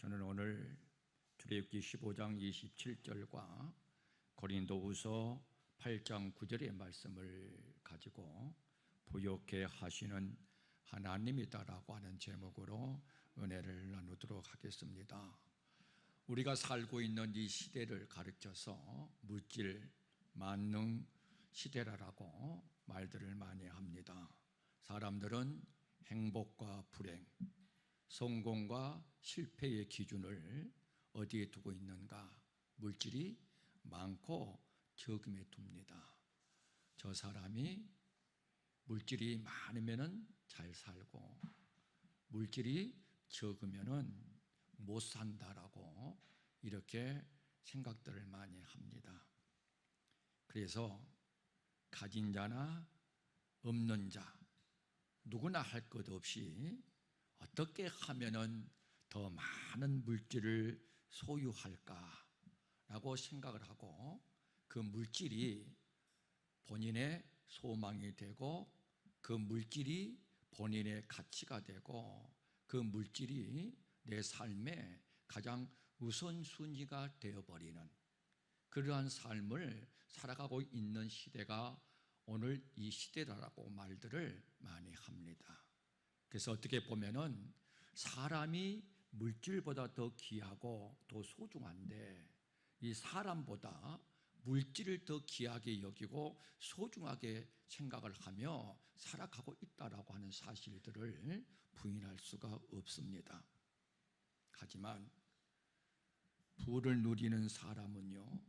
저는 오늘 출애굽기 15장 27절과 고린도후서 8장 9절의 말씀을 가지고 부욕해 하시는 하나님이다라고 하는 제목으로 은혜를 나누도록 하겠습니다. 우리가 살고 있는 이 시대를 가르쳐서 물질, 만능 시대라고 말들을 많이 합니다. 사람들은 행복과 불행, 성공과 실패의 기준을 어디에 두고 있는가? 물질이 많고 적음에 둡니다. 저 사람이 물질이 많으면 잘 살고 물질이 적으면 못 산다라고 이렇게 생각들을 많이 합니다. 그래서 가진 자나 없는 자 누구나 할 것 없이 어떻게 하면은 더 많은 물질을 소유할까라고 생각을 하고 그 물질이 본인의 소망이 되고 그 물질이 본인의 가치가 되고 그 물질이 내 삶의 가장 우선순위가 되어버리는 그러한 삶을 살아가고 있는 시대가 오늘 이 시대라고 말들을 많이 합니다. 그래서 어떻게 보면은 사람이 물질보다 더 귀하고 더 소중한데 이 사람보다 물질을 더 귀하게 여기고 소중하게 생각을 하며 살아가고 있다라고 하는 사실들을 부인할 수가 없습니다. 하지만 부를 누리는 사람은요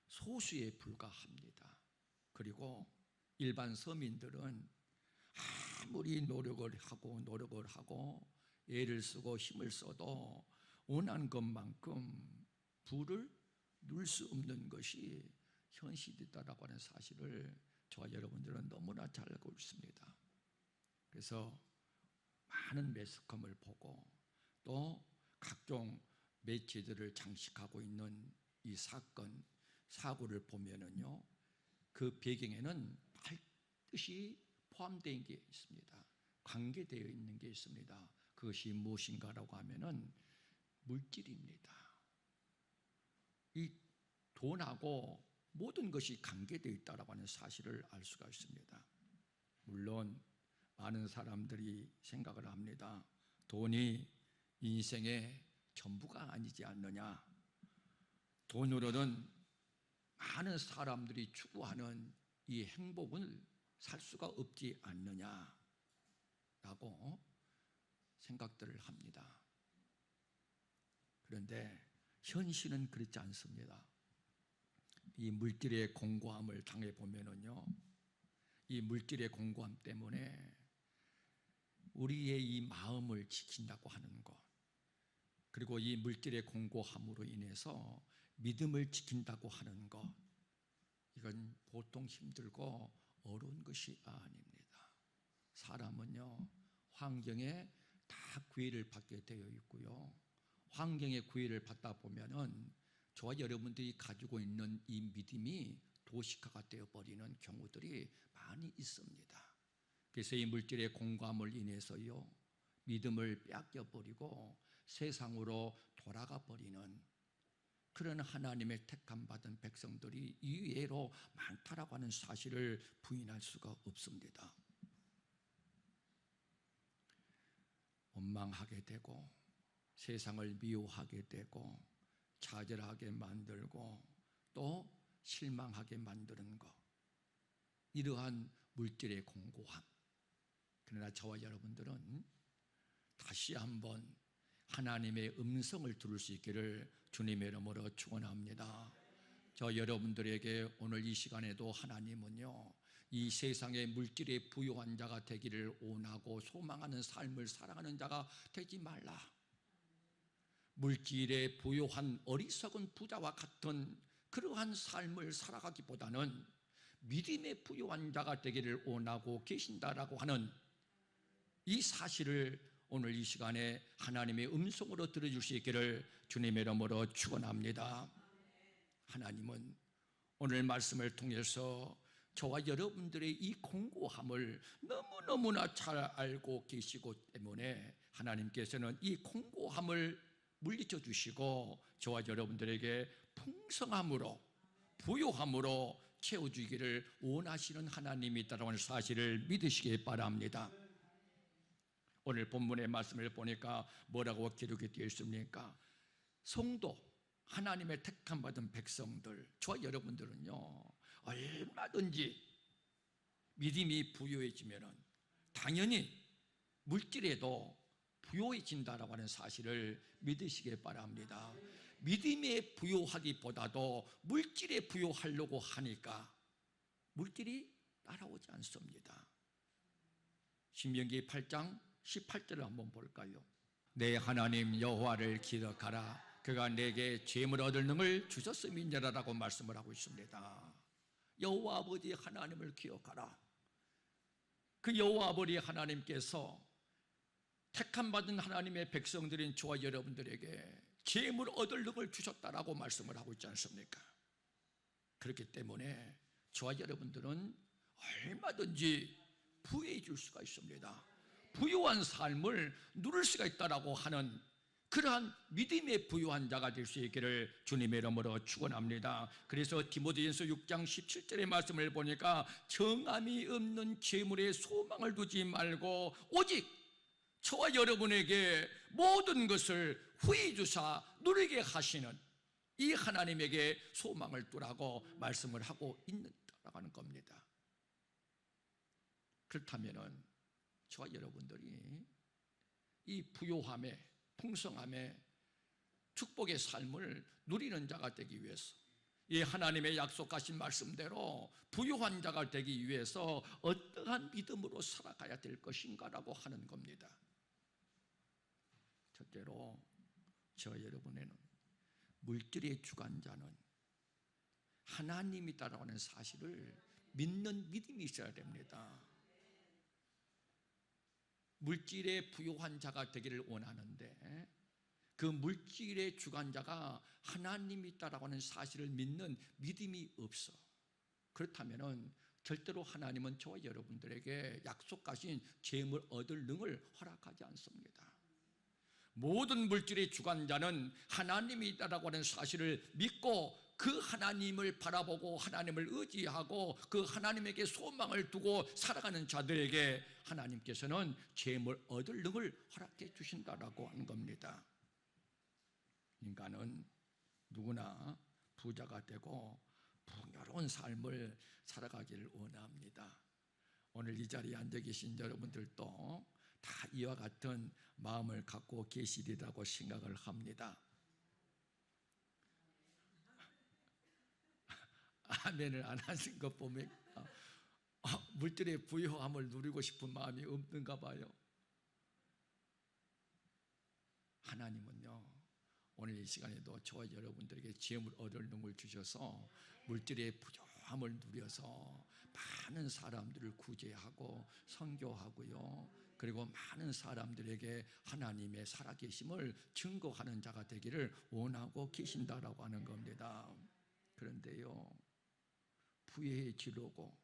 소수에 불과합니다. 그리고 일반 서민들은 아무리 노력을 하고 애를 쓰고 힘을 써도 원하는 것만큼 부를 누릴 수 없는 것이 현실이다라고 하는 사실을 저와 여러분들은 너무나 잘 알고 있습니다. 그래서 많은 매스컴을 보고 또 각종 매체들을 장식하고 있는 이 사건, 사고를 보면은요 그 배경에는 반드시 포함되어 있는 게 있습니다. 관계되어 있는 게 있습니다. 그것이 무엇인가라고 하면은 물질입니다. 이 돈하고 모든 것이 관계되어 있다라고 하는 사실을 알 수가 있습니다. 물론 많은 사람들이 생각을 합니다. 돈이 인생의 전부가 아니지 않느냐. 돈으로는 많은 사람들이 추구하는 이 행복을 살 수가 없지 않느냐라고 생각들을 합니다. 그런데 현실은 그렇지 않습니다. 이 물질의 공고함을 당해보면은요, 이 물질의 공고함 때문에 우리의 이 마음을 지킨다고 하는 것, 그리고 이 물질의 공고함으로 인해서 믿음을 지킨다고 하는 것, 이건 보통 힘들고 어려운 것이 아닙니다. 사람은요 환경에 다 구애를 받게 되어 있고요 환경에 구애를 받다 보면은 저와 여러분들이 가지고 있는 이 믿음이 도식화가 되어버리는 경우들이 많이 있습니다. 그래서 이 물질의 공감을 인해서요 믿음을 빼앗겨버리고 세상으로 돌아가 버리는 그런 하나님의 택함 받은 백성들이 이외로 많다라고 하는 사실을 부인할 수가 없습니다. 원망하게 되고 세상을 미워하게 되고 좌절하게 만들고 또 실망하게 만드는 것, 이러한 물질의 공고함. 그러나 저와 여러분들은 다시 한번 하나님의 음성을 들을 수 있기를 주님의 이름으로 축원합니다. 저 여러분들에게 오늘 이 시간에도 하나님은요 이 세상의 물질에 부유한 자가 되기를 원하고 소망하는 삶을 살아가는 자가 되지 말라. 물질에 부유한 어리석은 부자와 같은 그러한 삶을 살아가기보다는 믿음에 부유한 자가 되기를 원하고 계신다라고 하는 이 사실을 오늘 이 시간에 하나님의 음성으로 들어줄 수 있기를 주님의 이름으로 축원합니다. 하나님은 오늘 말씀을 통해서 저와 여러분들의 이 공고함을 너무너무나 잘 알고 계시고 때문에 하나님께서는 이 공고함을 물리쳐 주시고 저와 여러분들에게 풍성함으로 부요함으로 채워주기를 원하시는 하나님이 있다는 하는 사실을 믿으시기 바랍니다. 오늘 본문의 말씀을 보니까 뭐라고 기록이 되어 있습니까? 성도, 하나님의 택함 받은 백성들, 저와 여러분들은요 얼마든지 믿음이 부요해지면 당연히 물질에도 부요해진다라고 하는 사실을 믿으시기 바랍니다. 믿음에 부요하기보다도 물질에 부요하려고 하니까 물질이 따라오지 않습니다. 신명기 8장 18절을 한번 볼까요? 내 하나님 여호와를 기억하라. 그가 내게 재물 얻을 능을 주셨음이니라라고 말씀을 하고 있습니다. 여호와 아버지 하나님을 기억하라. 그 여호와 아버지 하나님께서 택함 받은 하나님의 백성들인 저와 여러분들에게 재물 얻을 능을 주셨다라고 말씀을 하고 있지 않습니까? 그렇기 때문에 저와 여러분들은 얼마든지 부유해질 수가 있습니다. 부유한 삶을 누릴 수가 있다라고 하는 그러한 믿음의 부유한 자가 될 수 있기를 주님의 이름으로 축원합니다. 그래서 디모데전서 6장 17절의 말씀을 보니까 정함이 없는 재물에 소망을 두지 말고 오직 저와 여러분에게 모든 것을 후히 주사 누리게 하시는 이 하나님에게 소망을 두라고 말씀을 하고 있다는 겁니다. 그렇다면 저와 여러분들이 이 부요함에 풍성함에 축복의 삶을 누리는 자가 되기 위해서 이 하나님의 약속하신 말씀대로 부유한 자가 되기 위해서 어떠한 믿음으로 살아가야 될 것인가라고 하는 겁니다. 첫째로 저 여러분에는 물질의 주관자는 하나님이다라고 하는 사실을 믿는 믿음이 있어야 됩니다. 물질의 부유한 자가 되기를 원하는데 그 물질의 주관자가 하나님이 있다라고 하는 사실을 믿는 믿음이 없어. 그렇다면 절대로 하나님은 저와 여러분들에게 약속하신 재물 얻을 능을 허락하지 않습니다. 모든 물질의 주관자는 하나님이 있다라고 하는 사실을 믿고 그 하나님을 바라보고 하나님을 의지하고 그 하나님에게 소망을 두고 살아가는 자들에게 하나님께서는 재물 얻을 능을 허락해 주신다라고 하는 겁니다. 인간은 누구나 부자가 되고 풍요로운 삶을 살아가기를 원합니다. 오늘 이 자리에 앉아 계신 여러분들도 다 이와 같은 마음을 갖고 계시리라고 생각을 합니다. 아멘을 안 하신 것 보면 물질의 부유함을 누리고 싶은 마음이 없는가 봐요. 하나님은요 오늘 이 시간에도 저와 여러분들에게 재물 얻을 능을 주셔서 물질의 부유함을 누려서 많은 사람들을 구제하고 선교하고요 그리고 많은 사람들에게 하나님의 살아계심을 증거하는 자가 되기를 원하고 계신다라고 하는 겁니다. 그런데요 부유해지려고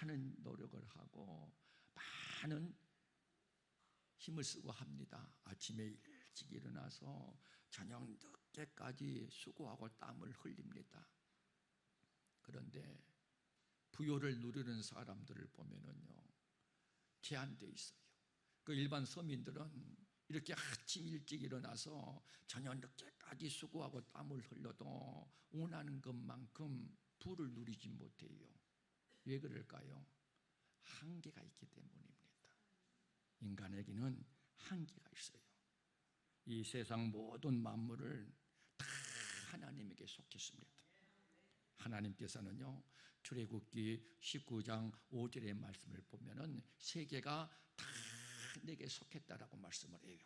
많은 노력을 하고 많은 힘을 쓰고 합니다. 아침에 일찍 일어나서 저녁 늦게까지 수고하고 땀을 흘립니다. 그런데 부요를 누리는 사람들을 보면은요 제한되어 있어요. 그 일반 서민들은 이렇게 아침 일찍 일어나서 저녁 늦게까지 수고하고 땀을 흘려도 원하는 것만큼 부를 누리지 못해요. 왜 그럴까요? 한계가 있기 때문입니다. 인간에게는 한계가 있어요. 이 세상 모든 만물을 다 하나님에게 속했습니다. 하나님께서는요 출애굽기 19장 5절의 말씀을 보면은 세계가 다 내게 속했다라고 말씀을 해요.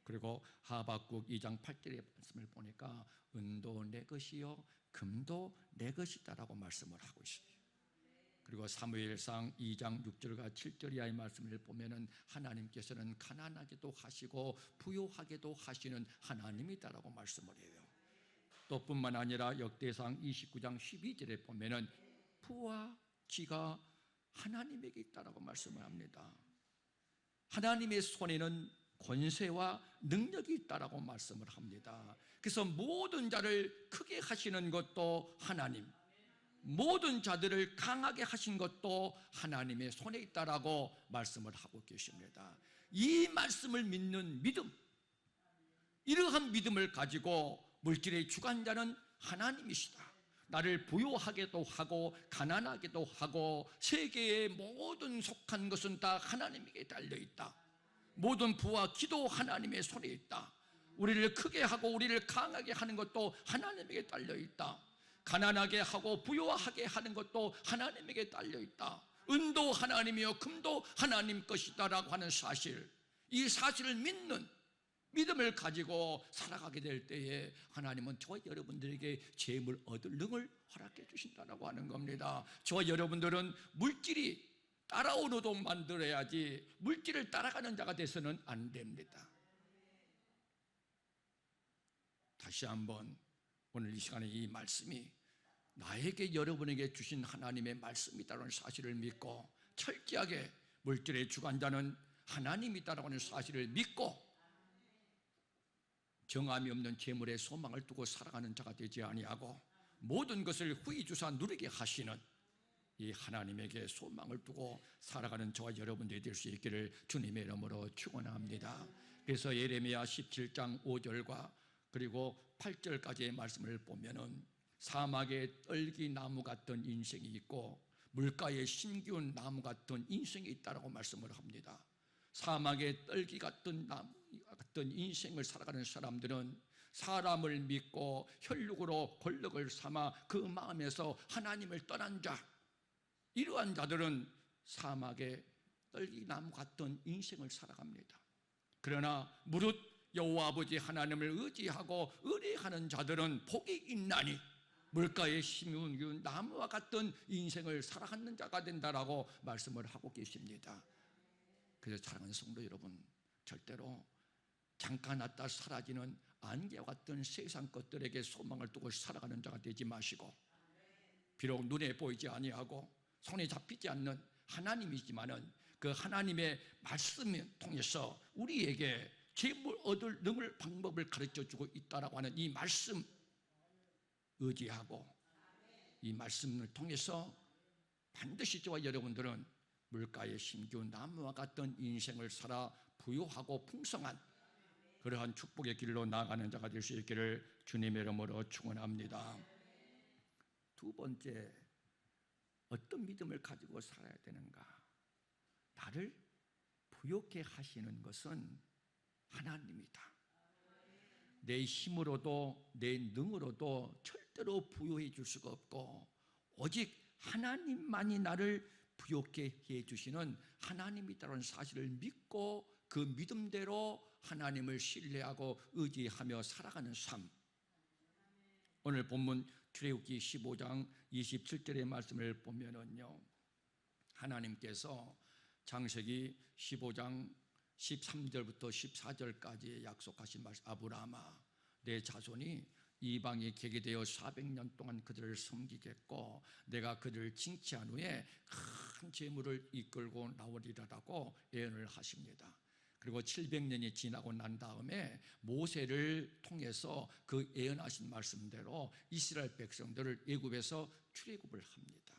그리고 하박국 2장 8절의 말씀을 보니까 은도 내 것이요 금도 내 것이다라고 말씀을 하고 있어요. 그리고 사무엘상 2장 6절과 7절 이하의 말씀을 보면은 하나님께서는 가난하게도 하시고 부유하게도 하시는 하나님이다라고 말씀을 해요. 또 뿐만 아니라 역대상 29장 12절에 보면은 부와 기가 하나님에게 있다라고 말씀을 합니다. 하나님의 손에는 권세와 능력이 있다라고 말씀을 합니다. 그래서 모든 자를 크게 하시는 것도 하나님, 모든 자들을 강하게 하신 것도 하나님의 손에 있다라고 말씀을 하고 계십니다. 이 말씀을 믿는 믿음, 이러한 믿음을 가지고 물질의 주관자는 하나님이시다, 나를 부유하게도 하고 가난하게도 하고 세계의 모든 속한 것은 다 하나님에게 달려있다, 모든 부와 기도 하나님의 손에 있다, 우리를 크게 하고 우리를 강하게 하는 것도 하나님에게 달려있다, 가난하게 하고 부유하게 하는 것도 하나님에게 달려있다, 은도 하나님이요 금도 하나님 것이다라고 하는 사실, 이 사실을 믿는 믿음을 가지고 살아가게 될 때에 하나님은 저와 여러분들에게 재물 얻을 능을 허락해 주신다고 하는 겁니다. 저와 여러분들은 물질이 따라오도록 만들어야지 물질을 따라가는 자가 돼서는 안 됩니다. 다시 한번 오늘 이 시간에 이 말씀이 나에게 여러분에게 주신 하나님의 말씀이다라는 사실을 믿고 철저하게 물질의 주관자는 하나님이다라고 하는 사실을 믿고 정함이 없는 재물에 소망을 두고 살아가는 자가 되지 아니하고 모든 것을 후히 주사 누리게 하시는 이 하나님에게 소망을 두고 살아가는 저와 여러분들이 될 수 있기를 주님의 이름으로 축원합니다. 그래서 예레미야 17장 5절과 그리고 8절까지의 말씀을 보면은 사막에 떨기 나무 같은 인생이 있고 물가에 심기운 나무 같은 인생이 있다라고 말씀을 합니다. 사막에 떨기 같은 나무 같은 인생을 살아가는 사람들은 사람을 믿고 혈육으로 권력을 삼아 그 마음에서 하나님을 떠난 자, 이러한 자들은 사막에 떨기나무 같은 인생을 살아갑니다. 그러나 무릇 여호와 아버지 하나님을 의지하고 의뢰하는 자들은 복이 있나니 물가에 심은 나무와 같은 인생을 살아가는 자가 된다라고 말씀을 하고 계십니다. 그래서 사랑하는 성도 여러분, 절대로 잠깐 왔다 사라지는 안개와 같은 세상 것들에게 소망을 두고 살아가는 자가 되지 마시고, 비록 눈에 보이지 아니하고 손에 잡히지 않는 하나님이지만은 그 하나님의 말씀을 통해서 우리에게 재물 얻을 능을 방법을 가르쳐주고 있다라고 하는 이 말씀 의지하고 이 말씀을 통해서 반드시 저와 여러분들은 물가에 심기운 나무와 같은 인생을 살아 부유하고 풍성한 그러한 축복의 길로 나아가는 자가 될 수 있기를 주님의 이름으로 축원합니다. 두 번째, 어떤 믿음을 가지고 살아야 되는가? 나를 부유케 하시는 것은 하나님이다. 내 힘으로도 내 능으로도 절대로 부유해 줄 수가 없고 오직 하나님만이 나를 부유케 해주시는 하나님이다라는 사실을 믿고 그 믿음대로 하나님을 신뢰하고 의지하며 살아가는 삶. 오늘 본문 출애굽기 15장 27절의 말씀을 보면은요, 하나님께서 창세기 15장 13절부터 14절까지 약속하신 말씀, 아브라함아 내 자손이 이방에 개게 되어 400년 동안 그들을 섬기겠고 내가 그들을 징치한 후에 큰 재물을 이끌고 나오리라고 예언을 하십니다. 그리고 700년이 지나고 난 다음에 모세를 통해서 그 예언하신 말씀대로 이스라엘 백성들을 애굽에서 출애굽을 합니다.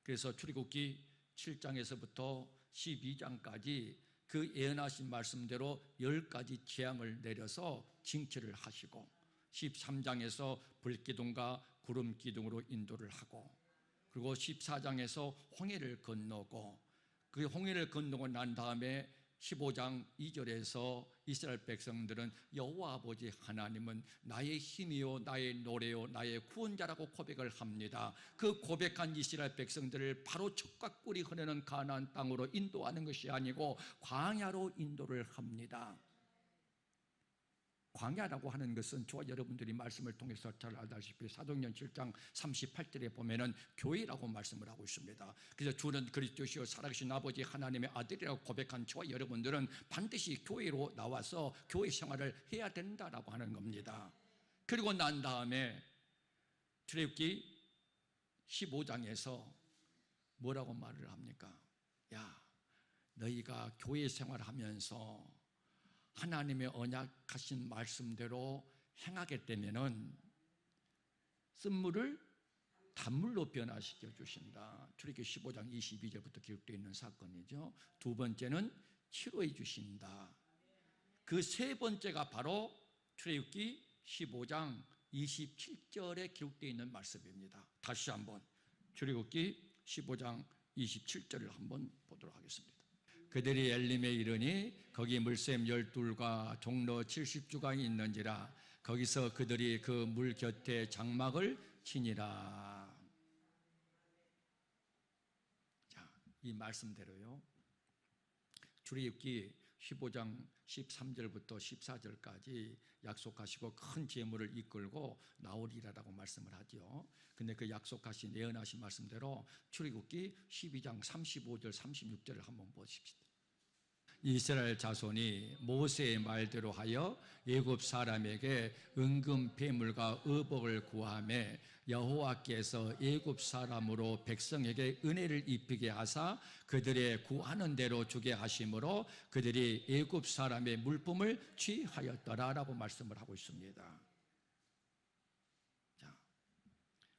그래서 출애굽기 7장에서부터 12장까지 그 예언하신 말씀대로 10가지 재앙을 내려서 징치를 하시고 13장에서 불기둥과 구름기둥으로 인도를 하고 그리고 14장에서 홍해를 건너고 그 홍해를 건너고 난 다음에 15장 2절에서 이스라엘 백성들은 여호와 아버지 하나님은 나의 힘이요 나의 노래요 나의 구원자라고 고백을 합니다. 그 고백한 이스라엘 백성들을 바로 젖과 꿀이 흐르는 가나안 땅으로 인도하는 것이 아니고 광야로 인도를 합니다. 광야라고 하는 것은 저와 여러분들이 말씀을 통해서 잘 알다시피 사도행전 7장 38절에 보면은 교회라고 말씀을 하고 있습니다. 그래서 주는 그리스도시요 살아계신 아버지 하나님의 아들이라고 고백한 저와 여러분들은 반드시 교회로 나와서 교회 생활을 해야 된다라고 하는 겁니다. 그리고 난 다음에 출애굽기 15장에서 뭐라고 말을 합니까? 야, 너희가 교회 생활하면서 하나님의 언약하신 말씀대로 행하게 되면은 쓴물을 단물로 변화시켜 주신다. 출애굽기 15장 22절부터 기록되어 있는 사건이죠. 두 번째는 치료해 주신다. 그 세 번째가 바로 출애굽기 15장 27절에 기록되어 있는 말씀입니다. 다시 한번 출애굽기 15장 27절을 한번 보도록 하겠습니다. 그들이 엘림에 이르니 거기 물샘 12과 종로 70주가 있는지라 거기서 그들이 그 물 곁에 장막을 치니라. 자, 이 말씀대로요, 출애굽기 15장 13절부터 14절까지 약속하시고 큰 재물을 이끌고 나오리라라고 말씀을 하죠. 근데 그 약속하신 예언하신 말씀대로 출애굽기 12장 35절 36절을 한번 보십시다. 이스라엘 자손이 모세의 말대로 하여 애굽 사람에게 은금 배물과 의복을 구하매 여호와께서 애굽 사람으로 백성에게 은혜를 입히게 하사 그들의 구하는 대로 주게 하심으로 그들이 애굽 사람의 물품을 취하였더라라고 말씀을 하고 있습니다. 자,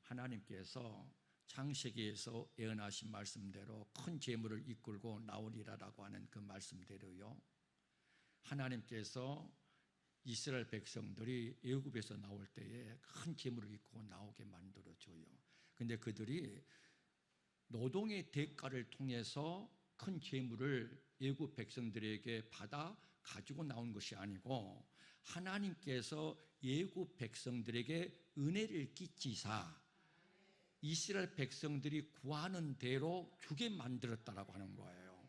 하나님께서 창세기에서 예언하신 말씀대로 큰 재물을 이끌고 나오리라라고 하는 그 말씀대로요, 하나님께서 이스라엘 백성들이 애굽에서 나올 때에 큰 재물을 이끌고 나오게 만들어줘요. 근데 그들이 노동의 대가를 통해서 큰 재물을 애굽 백성들에게 받아 가지고 나온 것이 아니고 하나님께서 애굽 백성들에게 은혜를 끼치사 이스라엘 백성들이 구하는 대로 주게 만들었다라고 하는 거예요.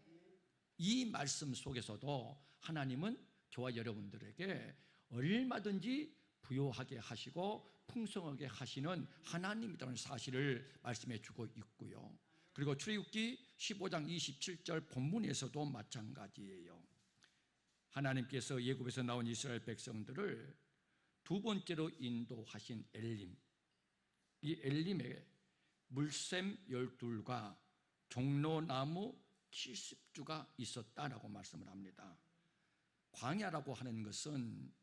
이 말씀 속에서도 하나님은 저와 여러분들에게 얼마든지 부요하게 하시고 풍성하게 하시는 하나님이라는 사실을 말씀해 주고 있고요. 그리고 출애굽기 15장 27절 본문에서도 마찬가지예요. 하나님께서 애굽에서 나온 이스라엘 백성들을 두 번째로 인도하신 엘림, 이 엘림에 물샘 12과 종로나무 70주가 있었다라고 말씀을 합니다. 광야라고 하는 것은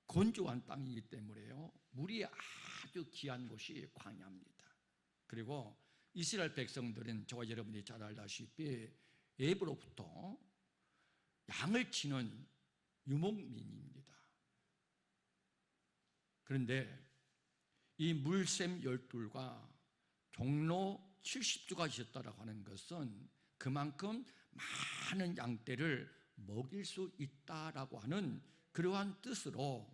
건조한 땅이기 때문에요, 물이 아주 귀한 곳이 광야입니다. 그리고 이스라엘 백성들은 저와 여러분이 잘 알다시피 애굽으로부터 양을 치는 유목민입니다. 그런데 이 물샘 12과 종로 70주가 있었다고 하는 것은 그만큼 많은 양떼를 먹일 수 있다라고 하는 그러한 뜻으로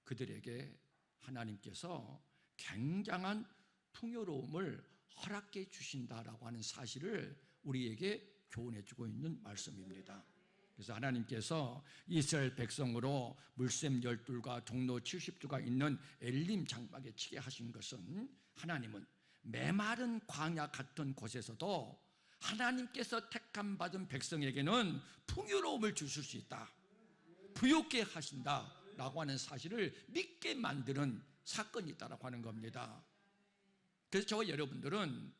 그들에게 하나님께서 굉장한 풍요로움을 허락해 주신다라고 하는 사실을 우리에게 교훈해 주고 있는 말씀입니다. 그래서 하나님께서 이스라엘 백성으로 물샘 12과 종로 70주가 있는 엘림 장막에 치게 하신 것은 하나님은 메마른 광야 같은 곳에서도 하나님께서 택함 받은 백성에게는 풍요로움을 주실 수 있다, 부욕게 하신다라고 하는 사실을 믿게 만드는 사건이 있다라고 하는 겁니다. 그래서 저와 여러분들은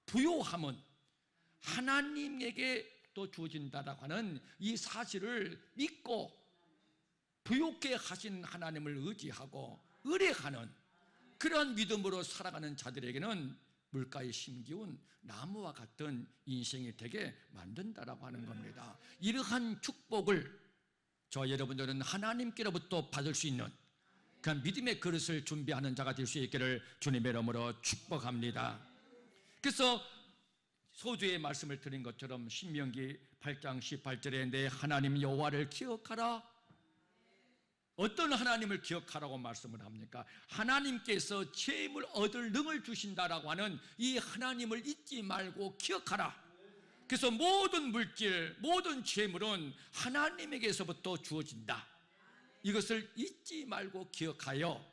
부요함은 하나님에게 또 주어진다라고 하는 이 사실을 믿고 부욕게 하신 하나님을 의지하고 의뢰하는 그런 믿음으로 살아가는 자들에게는 물가에 심기운 나무와 같은 인생이 되게 만든다라고 하는 겁니다. 이러한 축복을 저 여러분들은 하나님께로부터 받을 수 있는 그 믿음의 그릇을 준비하는 자가 될 수 있기를 주님의 이름으로 축복합니다. 그래서 소주의 말씀을 드린 것처럼 신명기 8장 18절에 내 하나님 여호와를 기억하라. 어떤 하나님을 기억하라고 말씀을 합니까? 하나님께서 재물 얻을 능을 주신다라고 하는 이 하나님을 잊지 말고 기억하라. 그래서 모든 물질, 모든 재물은 하나님에게서부터 주어진다. 이것을 잊지 말고 기억하여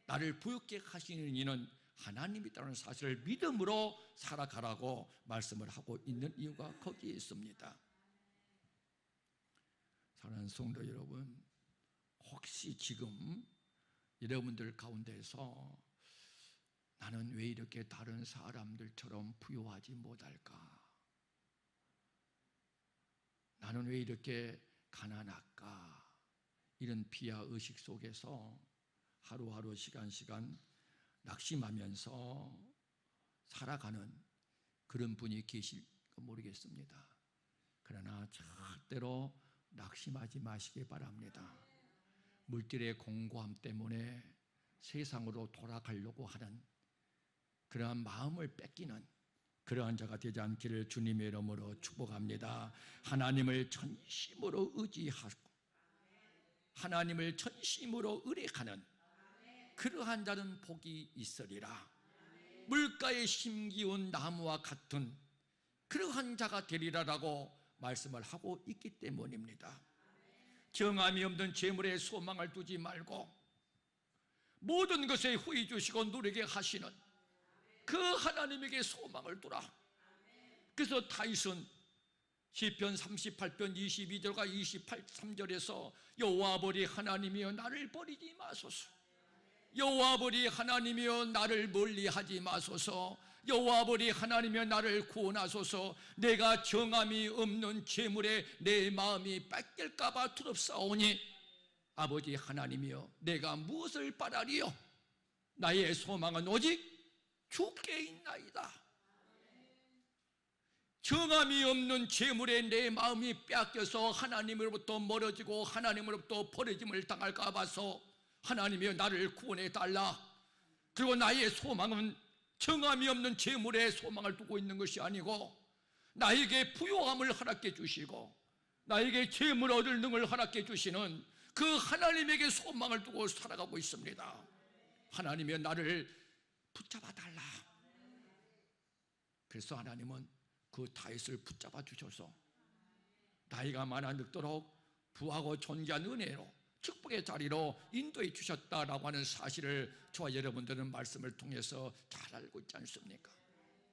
나를 부유케 하시는 이는 하나님이라는 사실을 믿음으로 살아가라고 말씀을 하고 있는 이유가 거기에 있습니다. 사랑하는 성도 여러분, 혹시 지금 여러분들 가운데서 나는 왜 이렇게 다른 사람들처럼 부유하지 못할까? 나는 왜 이렇게 가난할까? 이런 비하 의식 속에서 하루하루 시간 낙심하면서 살아가는 그런 분이 계실까 모르겠습니다. 그러나 절대로 낙심하지 마시기 바랍니다. 물질의 공고함 때문에 세상으로 돌아가려고 하는 그러한 마음을 뺏기는 그러한 자가 되지 않기를 주님의 이름으로 축복합니다. 하나님을 전심으로 의지하고 하나님을 전심으로 의뢰하는 그러한 자는 복이 있으리라. 물가에 심기운 나무와 같은 그러한 자가 되리라라고 말씀을 하고 있기 때문입니다. 정함이 없는 재물에 소망을 두지 말고 모든 것에 후히 주시고 누리게 하시는 그 하나님에게 소망을 두라. 그래서 다윗은 시편 38편 22절과 23절에서 여호와 아버지 하나님이여 나를 버리지 마소서, 여호와 아버지 하나님이여 나를 멀리하지 마소서, 여호와 아버지 하나님이여 나를 구원하소서. 내가 정함이 없는 재물에 내 마음이 뺏길까 봐 두렵사오니 아버지 하나님이여 내가 무엇을 바라리요? 나의 소망은 오직 주께 있나이다. 정함이 없는 재물에 내 마음이 빼앗겨서 하나님으로부터 멀어지고 하나님으로부터 버려짐을 당할까 봐서 하나님이여 나를 구원해 달라. 그리고 나의 소망은 정함이 없는 재물에 소망을 두고 있는 것이 아니고 나에게 부요함을 허락해 주시고 나에게 재물 얻을 능을 허락해 주시는 그 하나님에게 소망을 두고 살아가고 있습니다. 하나님이여 나를 붙잡아 달라. 그래서 하나님은 그 다윗을 붙잡아 주셔서 나이가 많아 늙도록 부하고 존귀한 은혜로 축복의 자리로 인도해 주셨다라고 하는 사실을 저와 여러분들은 말씀을 통해서 잘 알고 있지 않습니까?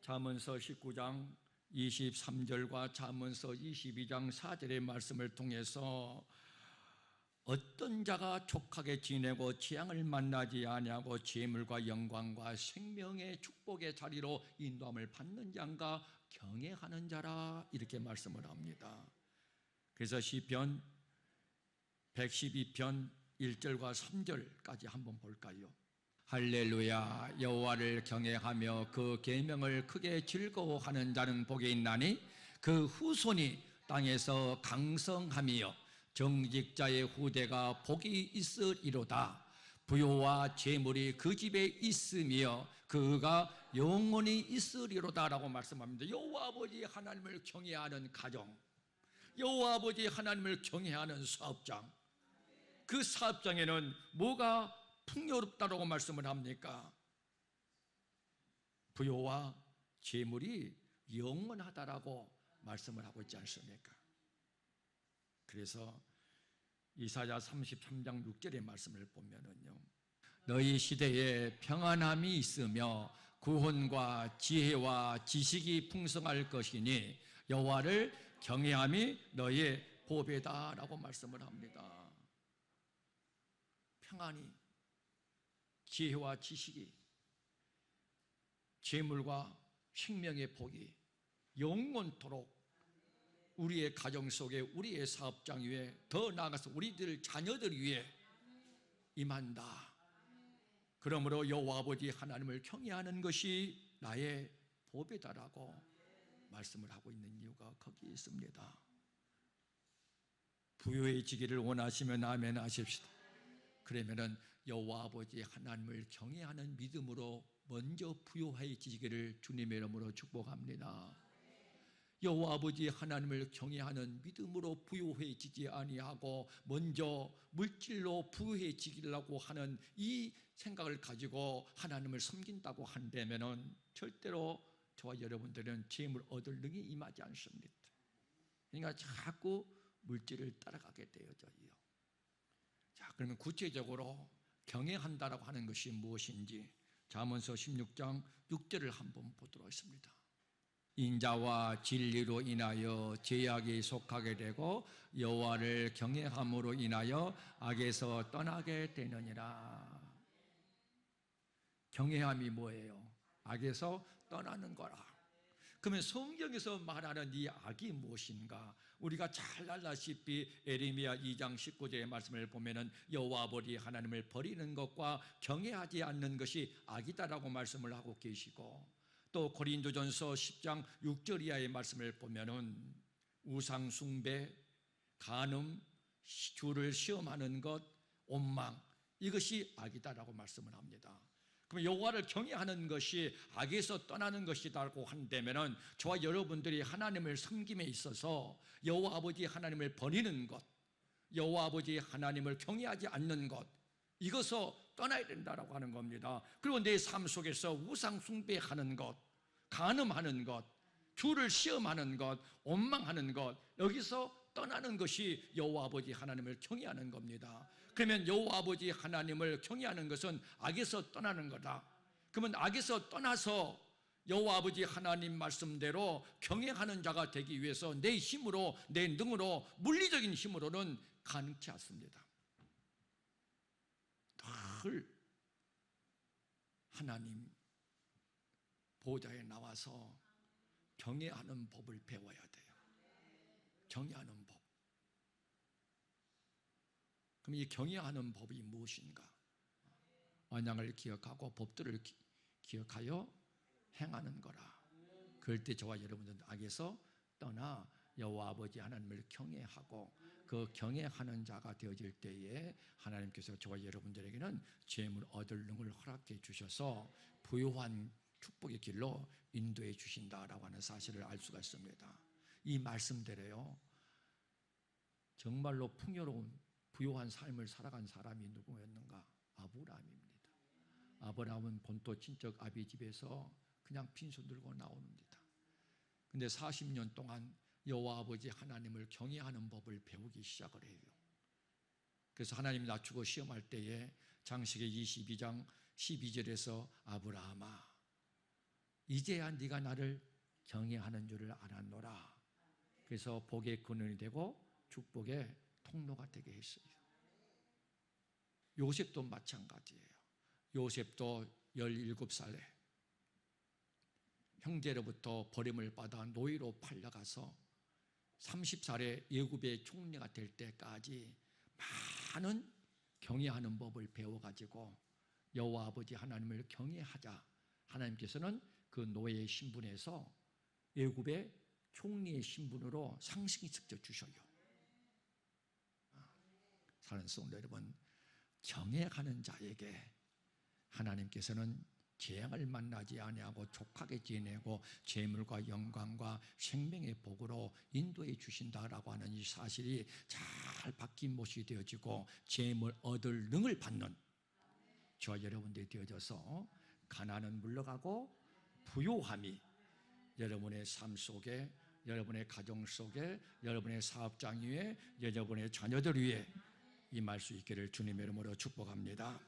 잠언서 19장 23절과 잠언서 22장 4절의 말씀을 통해서 어떤 자가 족하게 지내고 재앙을 만나지 아니하고 재물과 영광과 생명의 축복의 자리로 인도함을 받는 자인가 경외하는 자라, 이렇게 말씀을 합니다. 그래서 시편 112편 1절과 3절까지 한번 볼까요? 할렐루야. 여호와를 경외하며 그 계명을 크게 즐거워하는 자는 복이 있나니 그 후손이 땅에서 강성하며 정직자의 후대가 복이 있으리로다. 부요와 재물이 그 집에 있으며 그가 영원히 있으리로다 라고 말씀합니다. 여호와 아버지 하나님을 경외하는 가정, 여호와 아버지 하나님을 경외하는 사업장, 그 사업장에는 뭐가 풍요롭다라고 말씀을 합니까? 부요와 재물이 영원하다라고 말씀을 하고 있지 않습니까? 그래서 이사야 33장 6절의 말씀을 보면은요, 너희 시대에 평안함이 있으며 구원과 지혜와 지식이 풍성할 것이니 여호와를 경외함이 너희의 보배다라고 말씀을 합니다. 평안이, 지혜와 지식이, 재물과 생명의 복이 영원토록 우리의 가정 속에, 우리의 사업장 위에, 더 나아가서 우리들 자녀들 위에 임한다. 그러므로 여호와 아버지 하나님을 경외하는 것이 나의 보배다라고 말씀을 하고 있는 이유가 거기 있습니다. 부유해지기를 원하시면 아멘 하십시다. 그러면은 여호와 아버지 하나님을 경외하는 믿음으로 먼저 부유해지기를 주님의 이름으로 축복합니다. 여호와 아버지 하나님을 경외하는 믿음으로 부유해지지 아니하고 먼저 물질로 부유해지기라고 하는 이 생각을 가지고 하나님을 섬긴다고 한다면은 절대로 저와 여러분들은 재물 얻을 능이 임하지 않습니다. 그러니까 자꾸 물질을 따라가게 되어져요. 자, 그러면 구체적으로 경외한다라고 하는 것이 무엇인지 잠언서 16장 6절을 한번 보도록 하겠습니다. 인자와 진리로 인하여 죄악이 속하게 되고 여호와를 경외함으로 인하여 악에서 떠나게 되느니라. 경외함이 뭐예요? 악에서 떠나는 거라. 그러면 성경에서 말하는 이 악이 무엇인가? 우리가 잘 알다시피 에레미야 2장 19절의 말씀을 보면은 여호와 아버지 하나님을 버리는 것과 경외하지 않는 것이 악이다라고 말씀을 하고 계시고, 또 고린도전서 10장 6절 이하의 말씀을 보면은 우상 숭배, 간음, 주를 시험하는 것, 원망, 이것이 악이다라고 말씀을 합니다. 그럼 여호와를 경외하는 것이 악에서 떠나는 것이라고 한다면은 저와 여러분들이 하나님을 섬김에 있어서 여호와 아버지 하나님을 버리는 것, 여호와 아버지 하나님을 경외하지 않는 것, 이것을 떠나야 된다라고 하는 겁니다. 그리고 내 삶 속에서 우상 숭배하는 것, 간음하는 것, 주를 시험하는 것, 원망하는 것, 여기서 떠나는 것이 여호와 아버지 하나님을 경외하는 겁니다. 그러면 여호와 아버지 하나님을 경외하는 것은 악에서 떠나는 거다. 그러면 악에서 떠나서 여호와 아버지 하나님 말씀대로 경외하는 자가 되기 위해서 내 힘으로, 내 능으로, 물리적인 힘으로는 가능치 않습니다. 늘 하나님 보좌에 나와서 경외하는 법을 배워야 돼요. 경외하는 법. 그럼 이 경외하는 법이 무엇인가? 언약을 기억하고 법들을 기억하여 행하는 거라. 그럴 때 저와 여러분들은 악에서 떠나 여호와 아버지 하나님을 경외하고 그 경외하는 자가 되어질 때에 하나님께서 저와 여러분들에게는 재물 얻을 능을 허락해 주셔서 부유한 축복의 길로 인도해 주신다라고 하는 사실을 알 수가 있습니다. 이 말씀대로요, 정말로 풍요로운 부유한 삶을 살아간 사람이 누구였는가? 아브라함입니다. 아브라함은 본토 친척 아비 집에서 그냥 빈손 들고 나옵니다. 근데 40년 동안 여호와 아버지 하나님을 경외하는 법을 배우기 시작을 해요. 그래서 하나님이 낮추고 시험할 때에 장세기 22장 12절에서 아브라함아, 이제야 네가 나를 경외하는 줄을 알았노라. 그래서 복의 근원이 되고 축복의 통로가 되게 했어요. 요셉도 마찬가지예요. 요셉도 17살에 형제로부터 버림을 받아 노예로 팔려가서 30살에 애굽의 총리가 될 때까지 많은 경외하는 법을 배워가지고 여호와 아버지 하나님을 경외하자, 하나님께서는 그 노예의 신분에서 애굽의 총리의 신분으로 상승시켜 주셔요. 사랑하는 성도 여러분, 경외하는 자에게 하나님께서는 재앙을 만나지 아니하고 족하게 지내고 재물과 영광과 생명의 복으로 인도해 주신다라고 하는 이 사실이 잘 박힌 못이 되어지고 재물 얻을 능을 받는 저와 여러분들이 되어져서 가난은 물러가고 부요함이 여러분의 삶 속에, 여러분의 가정 속에, 여러분의 사업장 위에, 여러분의 자녀들 위에 임할 수 있기를 주님의 이름으로 축복합니다.